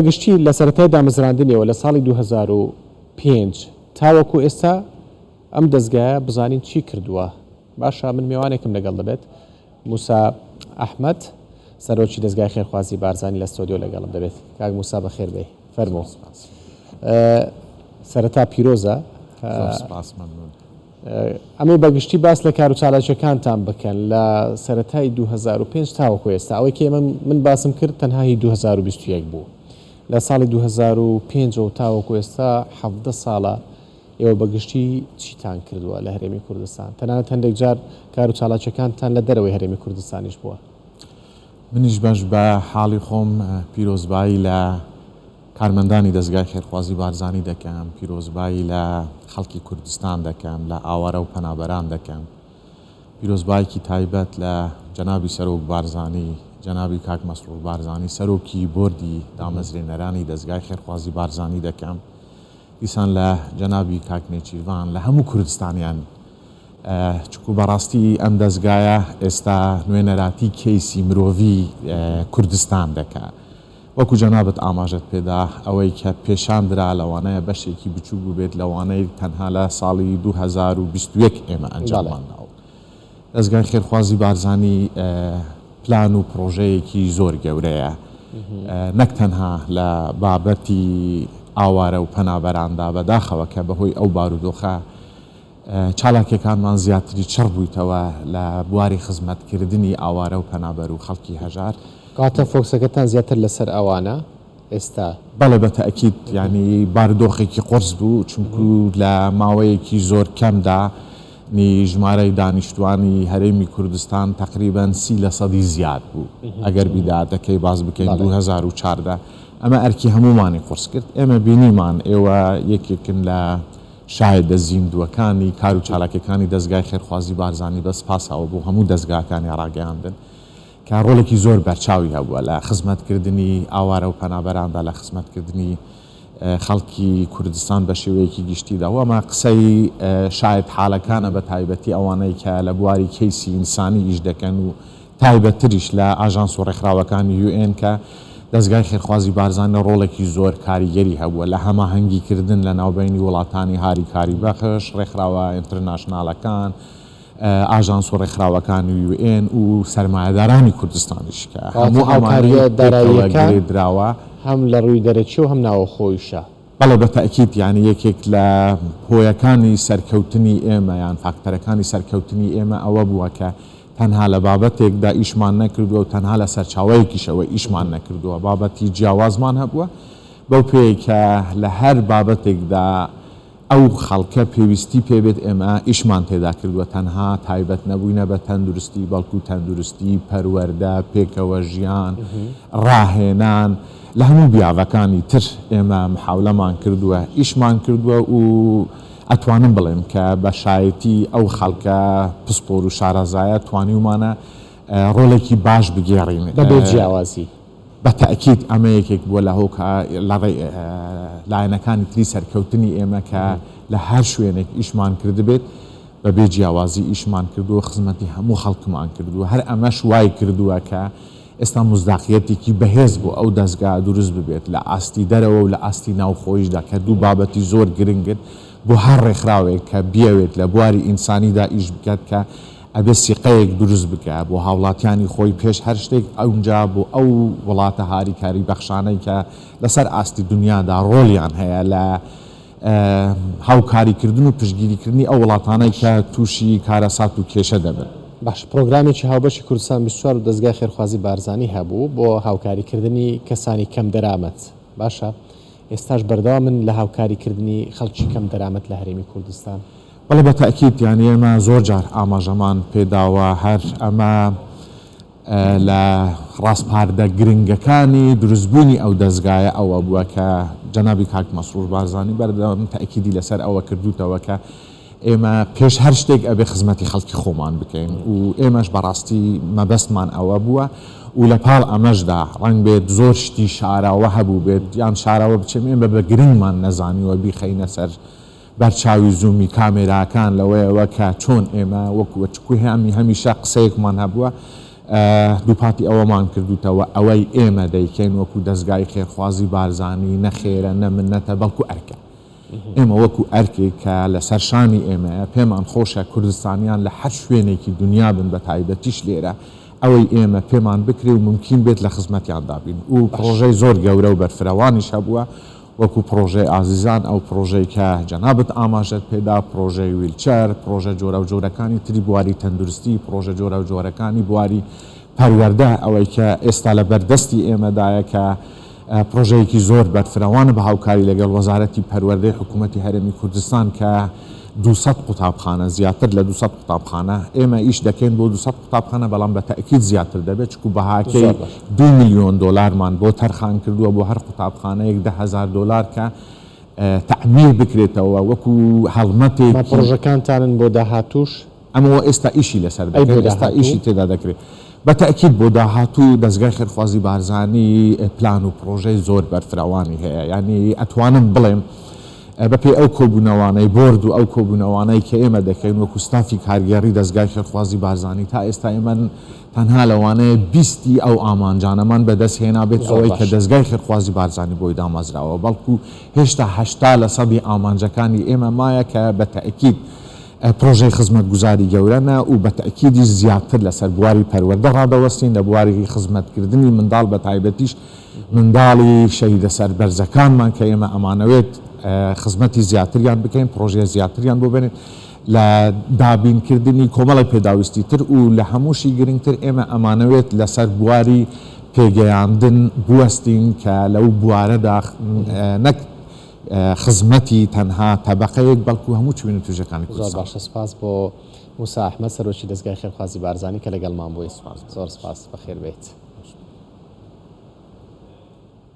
گشتی لە سەرەتای دامەزراندنیەوە لە ساڵی 2005 تاوەکو ئێستا ئەم دەستگایە بزانین چی کردووە. باشە من میوانێکم لەگەڵ دەبێت موسا ئەحمەد سەرۆکی دەستگای خێرخوازی بارزانی لە ستۆدیۆ لەگەڵم دەبێت. کاک موسا بەخێر بێ فەرموو. سەرەتا پیرۆزە ئەمە بەگشتی باس لە کار و چالاکیەکانتان بکەن لە سەرەتای 2005 تاوەکو ئێستا. ئەوەی کە من باسم کرد تەنهایی 2021 بوو. لە ساڵی 2005 و تاوەکو ئێستا 17 ساڵە ئێوە بەگشتی چیتان کردووە لە هەرێمی کوردستان؟ تەنانەت هەندێک جار کار و چالاکیەکانتان لە دەرەوەی هەرێمی کوردستانیش بووە. منیش بەش بە حاڵی خۆم پیرۆزبایی لە کارمەندانی دەستگای خێرخوازی بارزانی دەکەم، پیرۆزبایی لە خەڵکی کوردستان دەکەم، لە ئاوارە و پەنابەران دەکەم، پیرۆزبایەکی تایبەت لە جەنابی سەرۆک بارزانی، جەنابی کاک مەسرور بارزانی سەرۆکی بۆردی دامەزرێنەرانی دەستگای خێرخوازی بارزانی دەکەم، دیسان لە جەنابی کاک نێچیروان لە هەموو کوردستانیان چکو بەڕاستی ئەم دەستگایە ئێستا نوێنەراتی کەیسی مرۆڤی کوردستان دەکات. وەکو جەنابەت ئاماژەت پێدا ئەوەی کە پێشاندرا لەوانەیە بەشێکی بچوو بێت لەوانەی تەنها لە ساڵی 2021 ئێمە ئەنجامانداوە. دەستگای خێرخوازی بارزانی پلان و پرۆژەیەکی زۆر گەورەیە، نەک تەنها لە بابەتی ئاوارە و پەنابەراندا بەداخەوە کە بەهۆی ئەو بارودۆخە چالاکیەکانمان زیاتری چڕ بوویتەوە لە بواری خزمەتکردنی ئاوارە و پەنابەر و خەڵکی هەژار. کاتە فۆکسەکەتان زیاتر لەسەر ئەوانە ئێستا؟ بەڵێ بە تەئەکید، ینی بارودۆخێکی قورس بوو، چونکو لە ماوەیەکی زۆر کەمدا ژمارەی دانیشتوانی هەرێمی کوردستان تقریباً 30% زیاد بوو. ئەگەر بیدادەکەی باز بکەین 2014 ئەمە ئەرکی هەمومانی قورس کرد. ئێمە بینیمان ئێوە یەکێکن لە شایدە زیندوەکانی کار و چالاکیەکانی دەستگای خێرخوازی بارزانی بە سپاسەوە بۆ هەموو دەستگاکانی ڕاگەیاندن کە ڕۆڵێکی زۆر بەرچاوی هەبووە لە خزمەتکردنی ئاوارە و پەنابەراندا، لە خزمەتکردنی خەڵکی کوردستان بە شێوەیەکی گشتیدا. وەمە قسەی شاید حاڵەکانە بە تایبەتی ئەوانەی کە لە بواری کەیسی ئینسانی ئیش دەکەن و تایبەتتریش لە ئاژانس و ڕێکخراوەکانی UN کە دەستگای خێرخوازی بارزانە ڕۆڵێکی زۆر کاریگەری هەبووە لە هەماهەنگیکردن لە ناوبینی وڵاتانی هاری کاری بەخش، ڕێکخراوە ئینتەرناشناڵەکان، ئاژانس و ڕێکخراوەکانی UN و سەرمایەدارانی کوردستانیش کە هەموو هاوکاریە داراییەکان دراوە هەم لە ڕووی دەرەچی و هەم ناوەخۆیشە. بەڵێ بە تەئەکید، یعنی یەکێک لە هۆیەکانی سەرکەوتنی ئێمە یان فاکتەرەکانی سەرکەوتنی ئێمە ئەوە بووە کە تەنها لە بابەتێکدا ئیشمان نەکردووە و تەنها لە سەرچاوەیەکیشەوە ئیشمان نەکردووە، بابەتی جیاوازمان هەبووە بەو پێی کە لە هەر بابەتێکدا ئەو خەڵکە پێویستی پێبێت ئێمە ئیشمان تێدا کردووە، تەنها تایبەت نەبووینە بە تەندروستی بەڵکو تەندروستی، پەروەردە، پێکەوە ژیان، ڕاهێنان، لە هەموو بیاڤەکانی تر ئێمە محاولەمان کردووە، ئیشمان کردووە و ئەتوانم بڵێم کە بە شایەتی ئەو خەڵکە پسپۆر و شارەزایە توانیومانە ڕۆڵێکی باش بگێڕین بەبێ جیاوازی. بە تەئەکید ئەمە یەکێک بووە لە هۆکە لایەنەکانی تری سەرکەوتنی ئێمە کە لە هەر شوێنێک ئیشمان کردبێت بەبێ جیاوازی ئیشمان کردووە، خزمەتی هەموو خەڵکمان کردووە. هەر ئەمەش وای کردووە کە ئێستا مزداقیەتێکی بەهێز بوو ئەو دەستگا دروست ببێت لە ئاستی دەرەوە و لە ئاستی ناوخۆیشدا کە دوو بابەتی زۆر گرنگن بۆ هەر ڕێکخراوێک کە بیاوێت لە بواری ئینسانیدا ئیش بکات کە ئەبێ سیقەیەک دروست بکە بۆ هاوڵاتیانی خۆی پێش هەر شتێک ئەوجا بۆ ئەو وڵاتە هاریکاری بەخشانەی کە لەسەر ئاستی دنیادا ڕۆڵیان هەیە لە هاوکاریکردن و پشتگیریکردنی ئەو وڵاتانەی کە تووشی کارەسات و کێشە دەبن. باش، پرۆگرامێکی هاوبەشی کوردستان 24 و دەستگای خێرخوازی بارزانی هەبوو بۆ هاوکاریکردنی کەسانی کەم دەرامەت. باشە، ئێستاش بەردەوامن لە هاوکاریکردنی خەڵکی کەم دەرامەت لە هەرێمی کوردستان؟ بەڵێ بە تەئەکید، یعنی ئێمە زۆر جار ئاماژەمان پێداوە هەر ئەمە لە ڕاستپاردە گرنگەکانی دروستبوونی ئەو دەستگایە ئەوە بووە کە جەنابی کاک مەسرور بارزانی بەردەوام تەئەکیدی لەسەر ئەوە کردوتەوە کە ئێمە پێش هەر شتێک ئەبێ خزمەتی خەڵکی خۆمان بکەین و ئێمەش بەڕاستی مەبەستمان ئەوە بووە و لە پاڵ ئەمەشدا ڕەنگ بێت زۆر شتی شاراوە هەبوو بێت یان شاراوە بچێم ئێمە بە گرنگمان نەزانیوە بیخەینە سەر بەرچاوی زوومی کامێراکان لەوەیەوە کە چۆن ئێمە وەکووە چکوی هەمیشە قسەیەکمان هەبووە دووپاتی ئەوەمان کردوتەوە ئەوەی ئێمە دەیکەین وەکو دەستگای خێرخوازی بارزانانی نەخێرە نەمنەتە بەڵکو ئەرکە ئێمە وەکو ئەرکێک کە لە سەرشانی ئێمەیە پێمان خۆشە کوردستانیان لە هەر شوێنێکی دنیا بن بە تایبەتیش لێرە ئەوەی ئێمە پێمان بکرێ و ممکن بێت لە خزمەتیاندا بین و پرۆژەی زۆر گەورە و بەرفراوانیش هەبووە وەکو پرۆژەی ئازیزان ئەو پرۆژەی کە جەنابەت ئاماژەت پێدا پرۆژەی ویلچەر پرۆژە جۆرە و جۆرەکانی تری بواری تەندروستی پرۆژە جۆرە و جۆرەکانی بواری پەروەردە ئەوەی کە ئێستا لە بەردەستی ئێمەدایە کە پرۆژەیەکی زۆر بەرفراوانە بە هاوکاری لەگەڵ وەزارەتی پەروەردەی حکوومەتی هەرێمی کوردستان کە 200 قوتابخانە زیاتر لە 200 قوتابخانە ئێمە ئیش دەکەین بۆ 200 قوتابخانە بەڵام بە تەئکید زیاتر دەبێت چکو بەهاکەی 2 میلیۆن دۆلارمان بۆ تەرخان کردووە بۆ هەر قوتابخانەیەک 10,000 دۆلار کە تعمیر بکرێتەوە وەکو هەڵمەتێک پرۆژەکانتانن بۆ داهاتوش ئەمەوە ئێستا ئیشی لەسەر دەکەین ئێستا ئیشی تێدا دەکرێت بە تەئکید بۆ داهاتوو دەستگای خێرخوازی بارزانی پلان و پرۆژەی زۆر بەرفراوانی هەیە یعنی ئەتوانم بڵێم بەپێ ئەو کۆبوونەوانەی بۆرد و ئەو کۆبوونەوانەی کە ئێمە دەکەین وەکو ستافی کارگەری دەستگای خێرخوازی بارزانی تا ئێستا ئێمە تەنها لەوانەیە 20 ئەو ئامانجانەمان بەدەست هێنا بێت ئەوەی کە دەستگای خێرخوازی بارزانی بۆی دامەزراوە بەڵکو هێشتا 80% ئامانجەکانی ئێمە مایە کە بە تەئکید پرۆژەی خزمەتگوزاری گەورەنە و بە تەئکیدی زیاتر لەسەر بواری پەروەردە ڕادەوەستین لە بواری خزمەتکردنی منداڵ بە تایبەتیش منداڵی شەهیدە سەربەرزەکانمان کە ئێمە ئەمانەوێت خزمەتی زیاتریان بکەین پرۆژەیە زیاتریان بۆ بێنێت لە دابینکردنی کۆمەڵی پێداویستی تر و لە هەمووشی گرنگتر ئێمە ئەمانەوێت لەسەر بواری پێگەیاندن بوەستین کە لەو بوارەدا نەک خزمەتی تەنها تەبەقەیەک بەڵکو هەموو چوینە توێژەکانی کوردستان. زۆر باشە سپاس بۆ موسا ئەحمەد سەرۆکی دەستگای خێرخوازی بارزانی کە لەگەڵمان بووی. زۆر سپاس بەخێر بێت.